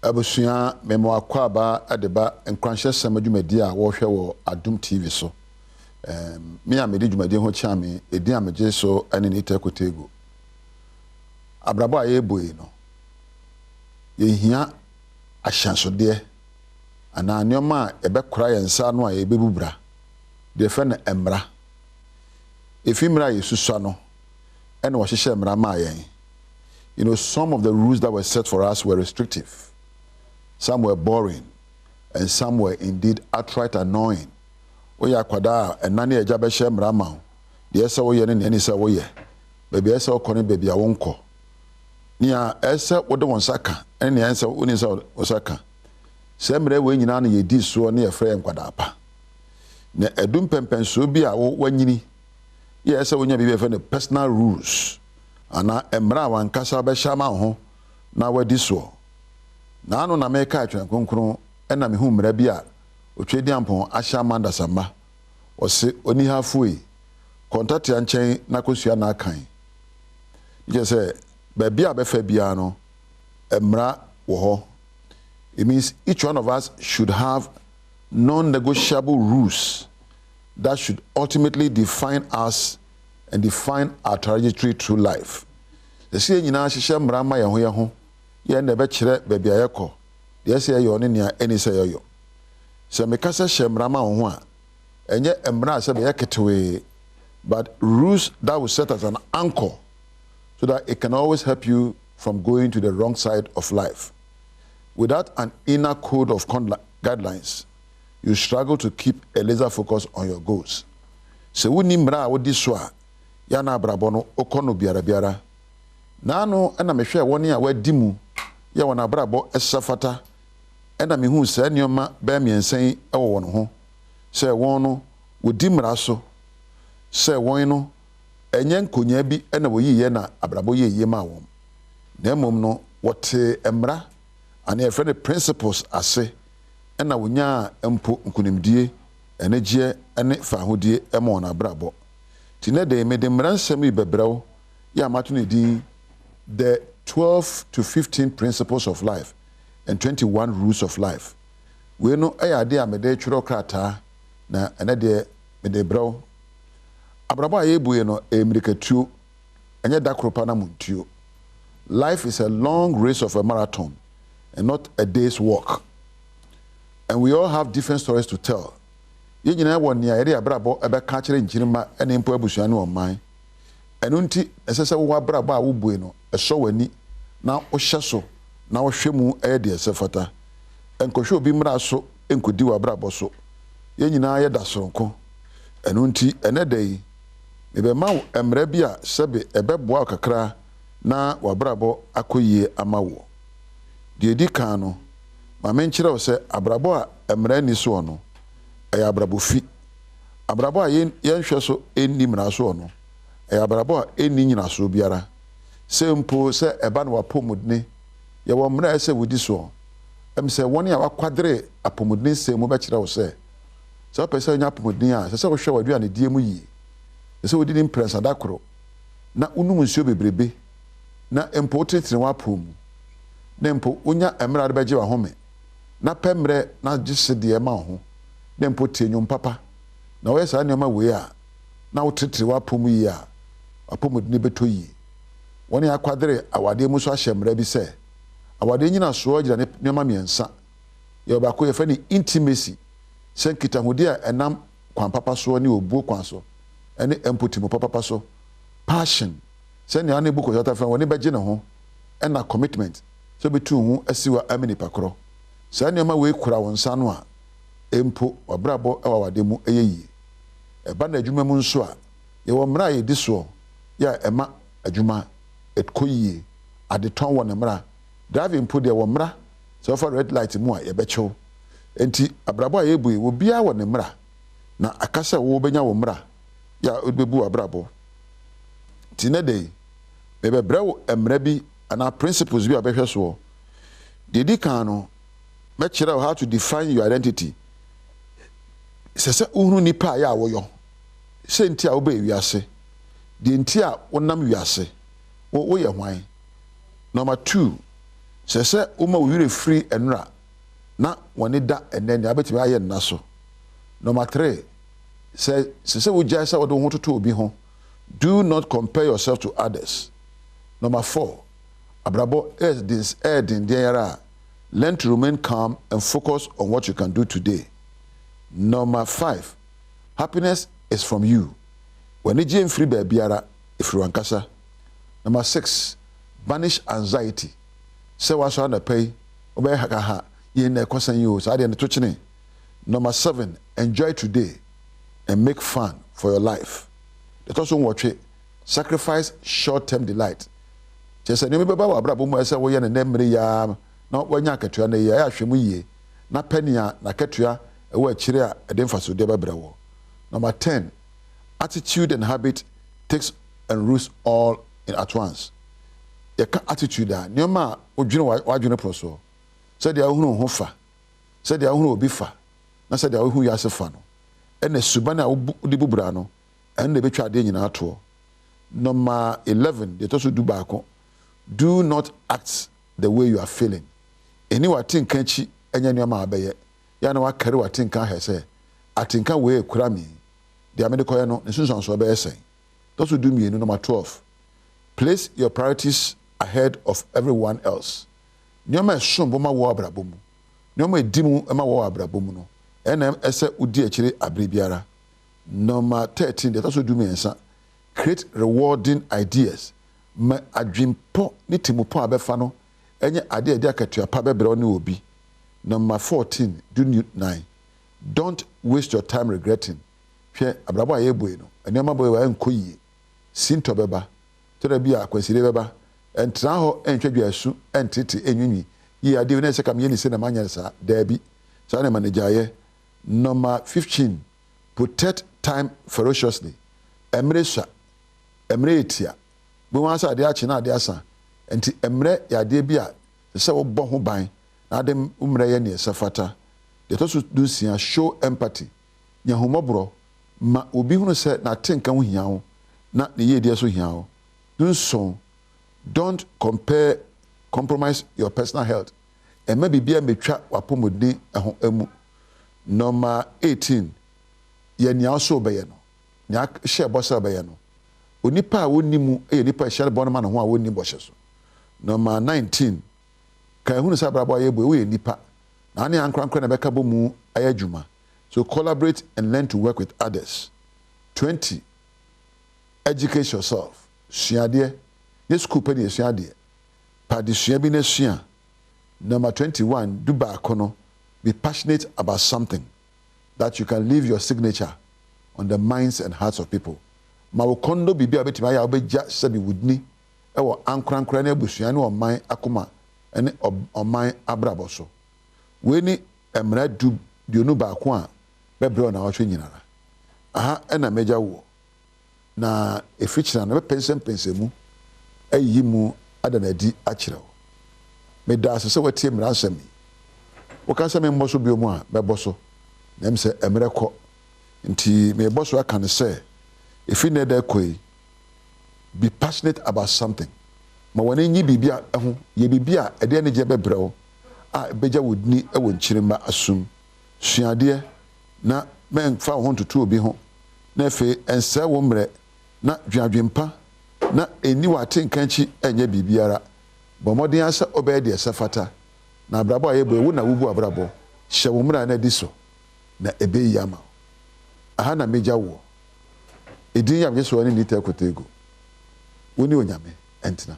Abusua memo akwaba adeba Nkuranhyensem adwumadi a wo hwe wo Adom TV so. Me a medi dwumadi ho chiame edin amegye so ane ne itakotego. Abrabo a yeboi no. Ye hia ahyansode ana nneoma a ebekora yensa no a yebebubra. De fe na emra. Efimra yesusua no ene wo hyehye emra ma yen. You know, some of the rules that were set for us were restrictive. Some were boring, and some were indeed outright annoying. Oya kwada enani eja be hye mra ma. De ese wo ye ne ne se wo ye. Baby ese wo kone baby a wonko. Nia ese wo de wonsaka, ene ese wo ni se wonsaka. Se mre we nyina na ye di so ne ye frɛ nkwada apa. Ne edum pempenso bi a wo wanyini. Ye ese wo nya bi be fe ne personal rules. Ana emra wankasa be hya ma ho na wadi so. Na ano na meka atwen konkron ena me hu mra bi a otwedi ampon ahya manda samba wose oni hafui contact ya nchen na kosua na akan je say ba bia be fa bia no emra wo ho. It means each one of us should have non-negotiable rules that should ultimately define us and define our trajectory through life. The say nyina hihye mra ma ye ho ye na be kire baby ayekọ de ese ye one nia eni se yo se me kasa hye mra ma ho a enye emra se be yeketewe, but rules that will set as an anchor so that it can always help you from going to the wrong side of life. Without an inner code of guidelines, you struggle to keep a laser focus on your goals. Se woni mra wo di so a ya na abrabo no okono biara nano ena mehwe woni a wadi mu ya wona abrabo esafata ena mehu se nioma ba miensen ewo wono ho se won no wodi mra so se won no enye nkonya bi ena woyiye na abrabo yeye ma won na mom no wote emra ane efre principles ase ena wonya empo nkunimdie enegye ene fahodie ema wona abrabo tinede me de mra nsem ibebrɛw ya mato ne din the 12 to 15 principles of life and 21 rules of life. We know ayade a mede tworo krata na ene de mede braw. Abrabo ayebuye no emirikatuo enye dakropa na muntuo. Life is a long race of a marathon and not a day's walk. And we all have different stories to tell. Ye nyina won nia yede abrabo ebeka kire nkyirima ene mpo abusuane oman. Enunti esese wo abrabo a wo bue no eso wani na wo hyeso na wo hwemu de esefata enkohwe obi mra so enkodi wo abrabo so ye nyina ye da soronko enunti enedai ebe ma wo emra bi a sebe ebeboa kakra na wo abrabo akoyie amawo de edi kan no ma menkyere wo se abrabo a emra ni so no eya abrabo fi abrabo a ye nhwe so eni mra so no abrabo a eni nyina so biara sempo se eba na wapomudne ye wo mra ese wudi so em se woni a wakwadre apomudne se mu be kire wo se pese nya apomudne a se wo hwe wadu ane die mu yi se wodi ni prensa dakro na unum nsuo bebrebe na empo titire wapom na empo onya emra de beje wa home na pemre na gise de ma ho na empo tienyu papa na wo yesa ne ma we a na wo titire wapom yi a apomudne beto yi woni akwadre awade mu so ahyemra bi se awade nyina so agira ne ma miensa ye ba ko ye fa ni intimacy senkita hodi a enam kwan papa so ni obuo kwan so ene empathy mo papa so passion se ni ane buko yata fa woni beje ne ho ena commitment so betu hu asiwa amini pakro se ni ma we kura wonsa no a empo obrabo awade mu eyeyi eba na adwuma mu nso a ye wo mra ye di so ya ema adwuma etkoyie adeton won mra driving po de wo mra so for red light mu a ye bechew enti abrabo a yebu wo bia won mra na akasa wo benya wo mra ya obebu abrabo tinede bebe brew emra bi ana principles bi abehwe so dedi kan no me kire how to define your identity sese uhuru nipa ya woyo senti a wo be wiase de enti a wonam wiase wo ye hwan. Number 2, se uma wo free enra na woni da enen ya betimi aye nna so. Number 3, se wo jai se wo do hototo obi ho, do not compare yourself to others. Number 4, abrabo din diara, learn to remain calm and focus on what you can do today. Number 5, happiness is from you. When you jam free babiara if you wankasa. Number 6, banish anxiety. Say what you pay, obey hakaha, ye ne kwasan you, so I didn't touch any. Number 7, enjoy today and make fun for your life. Let us watch it. Sacrifice short-term delight. Just say, "Nimi baba wa abrabo mu ese wo ye ne nemre ya na wanya akatua na ya ahwemu ye na pania na katua e wo akire a ede mfaso de babra wo." Number 10, attitude and habit takes and roots all in at once. Your attitude a nyoma odwene wadwene proso. Say dia ohunu ho fa. Say dia ohunu obi fa. Na say dia ohunu ya sefa no. Ene suba na odi bubura no. Ene betwa ade nyina ato. Number 11, they also do back. Do not act the way you are feeling. Any what think kanchi enya nyoma abeye. Ya na wa carry what think kan he say. Atinka we kura mi. The American no nsunsun so abeye say. Those who do me number 12. Place your priorities ahead of everyone else. Nyoma esom bo ma wo abrabo mu. Nyoma edimu ma wo abrabo mu no. Ena ese udi akire abribiara. Number 13, that also do me ensa. Create rewarding ideas. Ma adwimpo ni timupo abefa no. Enye ade akatua pa bebre ni obi. Number 14, do 9. Don't waste your time regretting. Hwe abrabo ayebue no. Enema boy wa enko yie. Sinto beba. Tere bia kwensire beba. Entra ho entwadwa asu entete enwinwi. Yi ade ne se kam ye ni se na manya sa dabi. Sa na manager. Number 15, protect time ferociously. Emre etia. Bo wan sa ade achi na ade asa. Enti emre ya de bia se wo bo ho ban. Na ade umre ye ne safata. De to so do sia show empathy. Nya homobro ma obi hunu se na tenka ho hia ho na ne ye de so hia ho. Don't compromise your personal health. E ma bibia metwa wapomodin eho emu. Number 18, ye nya so beye no. Nya hye bosa beye no. Onipa a wonimu e nipa hye bonoma no ho a woni bohye so. Number 19, kai hunu sa brabo ayebo we nipa. Na ane ankrankra na beka bo mu ayadwuma. So collaborate and learn to work with others. 20, educate yourself. Suade, yes coupe ni suade. Pa di sua bi na sua. Number 21, do ba kono. Be passionate about something that you can leave your signature on the minds and hearts of people. Ma wo kondo bibi abetima ya obeja sebi wudni e wo ankrankra na abusua ne oman akoma ene oman abrabo so. We ni emra du dionu ba ko a bebre na wo hwe nyinara. Aha ena meja wo. Na efichina na pensemu ayi mu adanadi akirawo. Me da se watie mra asami. Woka me mboso biomu a beboso na em se emreko nti me boso aka ne se if ne da koi be passionate about something ma woni nyi bibia ho ye bibia ede ne je bebreo a beja wodni e won chirima asum suade na men fa ho ntutu obi ho na fe ense wo mre na dwadwempa na eni wate nkanchi enye bibiara bomodin asa obedi esafata na abrabo ayebo ewu na wubu abrabo hye wo mra na diso na ebe yama aha na meja wo edin yam yeso ani nita kotego woni onyame entina